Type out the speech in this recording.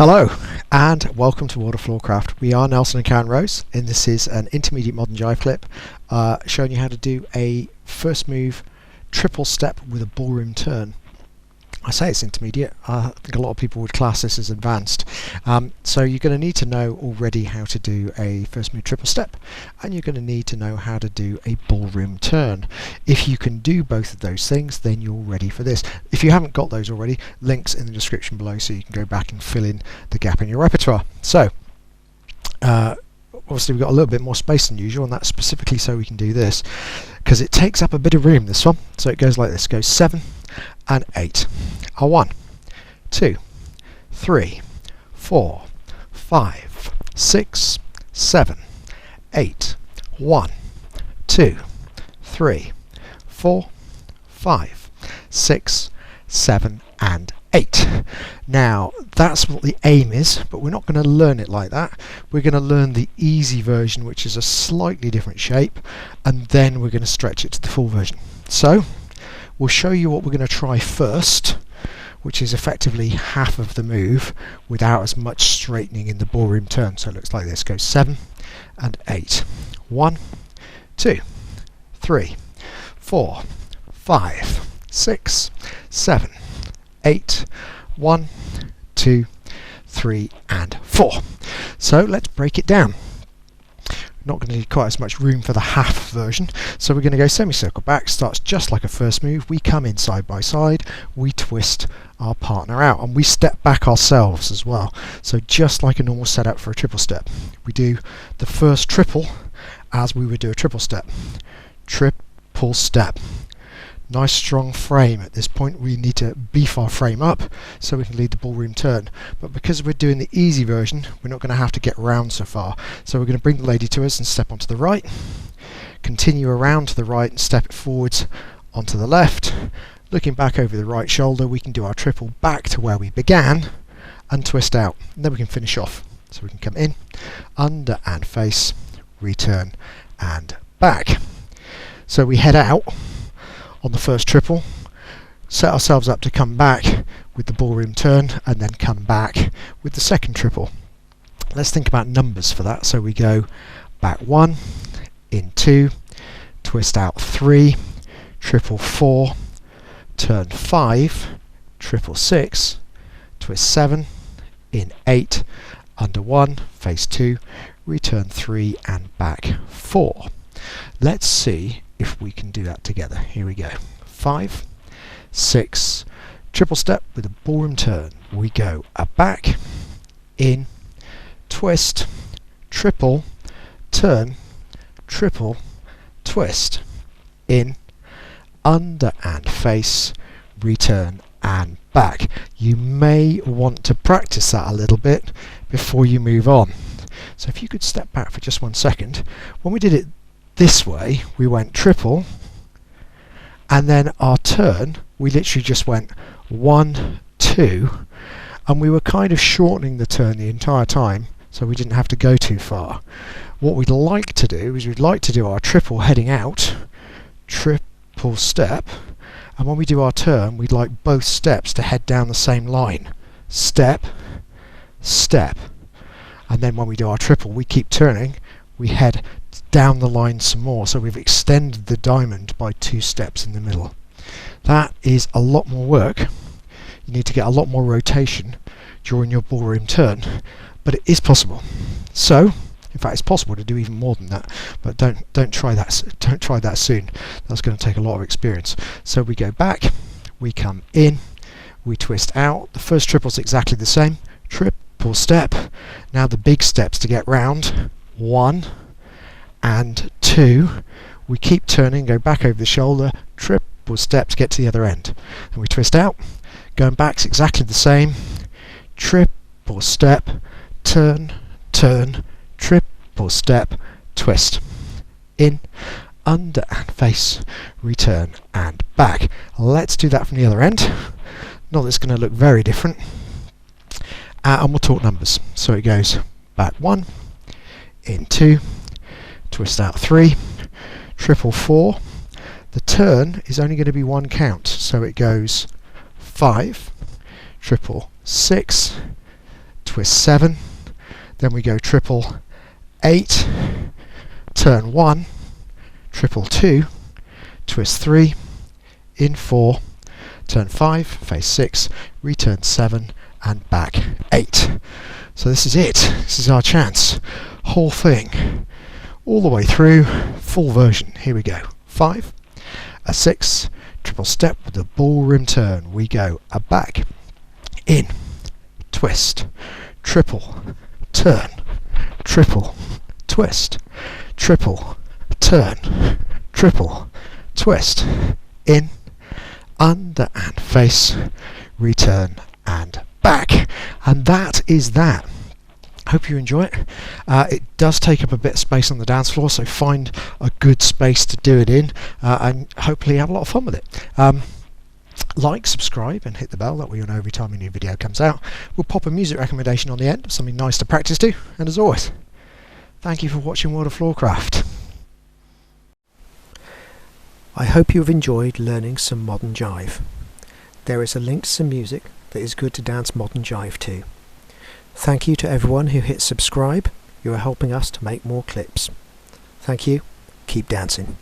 Hello and welcome to World of Floorcraft. We are Nelson and Karen Rose, and this is an Intermediate Modern Jive Clip showing you how to do a first move triple step with a ballroom turn. I say it's intermediate. I think a lot of people would class this as advanced. So you're going to need to know already how to do a first move triple step, and you're going to need to know how to do a ballroom turn. If you can do both of those things, then you're ready for this. If you haven't got those already, links in the description below so you can go back and fill in the gap in your repertoire. So obviously we've got a little bit more space than usual, and that's specifically so we can do this, because it takes up a bit of room, this one. So it goes like this, goes 7 and 8 are 1, 2, 3, 4, 5, 6, 7, 8, 1, 2, 3, 4, 5, 6, 7 and 8. Now that's what the aim is, but we're not going to learn it like that. We're going to learn the easy version, which is a slightly different shape, and then we're going to stretch it to the full version. So we'll show you what we're going to try first, which is effectively half of the move without as much straightening in the ballroom turn. So it looks like this, goes 7 and 8. 1, 2, 3, 4, 5, 6, 7, 8, 1, 2, 3 and 4. So let's break it down. Not going to need quite as much room for the half version, so we're going to go semicircle back. Starts just like a first move. We come in side by side, we twist our partner out, and we step back ourselves as well. So just like a normal setup for a triple step, we do the first triple as we would do a triple step. Triple step. Nice strong frame. At this point we need to beef our frame up so we can lead the ballroom turn, but because we're doing the easy version, we're not going to have to get round so far. So we're going to bring the lady to us and step onto the right, continue around to the right and step it forwards onto the left. Looking back over the right shoulder, we can do our triple back to where we began and twist out, and then we can finish off. So we can come in, under and face, return and back. So we head out on the first triple, set ourselves up to come back with the ballroom turn, and then come back with the second triple. Let's think about numbers for that. So we go back 1, in 2, twist out 3, triple 4, turn 5, triple 6, twist 7, in 8, under 1, face 2, return 3 and back 4. Let's see if we can do that together. Here we go. 5, 6, triple step with a ballroom turn. We go a back, in, twist, triple, turn, triple, twist, in, under and face, return and back. You may want to practice that a little bit before you move on. So if you could step back for just 1 second. When we did it this way, we went triple, and then our turn, we literally just went 1, 2, and we were kind of shortening the turn the entire time, so we didn't have to go too far. What we'd like to do is we'd like to do our triple heading out, triple step, and when we do our turn, we'd like both steps to head down the same line. Step, step, and then when we do our triple, we keep turning, we head down the line some more, so we've extended the diamond by 2 steps in the middle. That is a lot more work. You need to get a lot more rotation during your ballroom turn, but it is possible. So in fact it's possible to do even more than that, but don't try that soon. That's going to take a lot of experience. So we go back, we come in, we twist out. The first triple is exactly the same, triple step. Now the big steps to get round, 1 and 2, we keep turning, go back over the shoulder, triple step to get to the other end, and we twist out. Going back's exactly the same, triple step, turn, turn, triple step, twist, in, under and face, return and back. Let's do that from the other end. Not that it's going to look very different, and we'll talk numbers. So it goes back 1, in 2, twist out 3, triple 4. The turn is only going to be 1 count, so it goes 5, triple 6, twist 7, then we go triple 8, turn 1, triple 2, twist 3, in 4, turn 5, face 6, return 7, and back 8. So this is it. This is our chance. Whole thing. All the way through. Full version. Here we go. 5, a 6, triple step with the ballroom turn. We go a back, in, twist, triple, turn, triple, twist, triple, turn, triple, twist, in, under and face, return and back. And that is that. Hope you enjoy it. It does take up a bit of space on the dance floor, so find a good space to do it in, and hopefully have a lot of fun with it. Like, subscribe and hit the bell, that way you'll know every time a new video comes out. We'll pop a music recommendation on the end of something nice to practice to, and as always, thank you for watching World of Floorcraft. I hope you have enjoyed learning some modern jive. There is a link to some music that is good to dance modern jive to. Thank you to everyone who hit subscribe. You are helping us to make more clips. Thank you. Keep dancing.